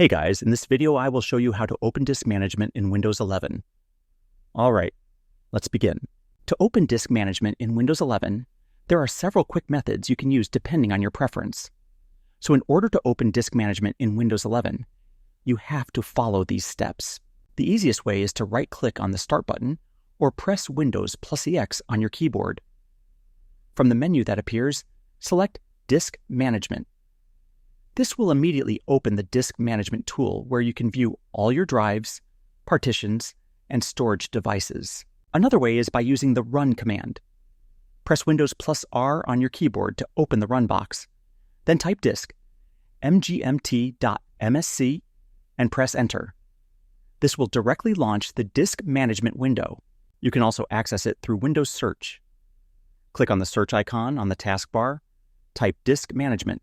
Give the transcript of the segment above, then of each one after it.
Hey guys, in this video I will show you how to open disk management in Windows 11. Alright, let's begin. To open disk management in Windows 11, there are several quick methods you can use depending on your preference. So in order to open disk management in Windows 11, you have to follow these steps. The easiest way is to right-click on the Start button or press Windows plus EX on your keyboard. From the menu that appears, select Disk Management. This will immediately open the Disk Management tool where you can view all your drives, partitions, and storage devices. Another way is by using the Run command. Press Windows plus R on your keyboard to open the Run box. Then type disk, mgmt.msc, and press Enter. This will directly launch the Disk Management window. You can also access it through Windows Search. Click on the search icon on the taskbar, type Disk Management,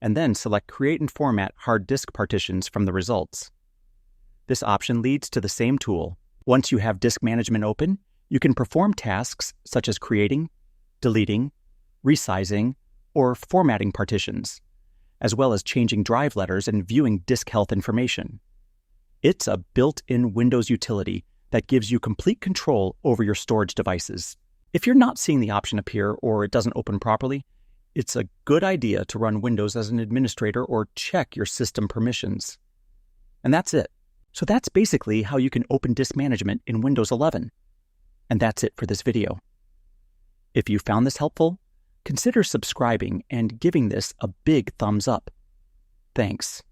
and then select Create and Format Hard Disk Partitions from the results. This option leads to the same tool. Once you have Disk Management open, you can perform tasks such as creating, deleting, resizing, or formatting partitions, as well as changing drive letters and viewing disk health information. It's a built-in Windows utility that gives you complete control over your storage devices. If you're not seeing the option appear or it doesn't open properly, it's a good idea to run Windows as an administrator or check your system permissions. And that's it. So that's basically how you can open disk management in Windows 11. And that's it for this video. If you found this helpful, consider subscribing and giving this a big thumbs up. Thanks.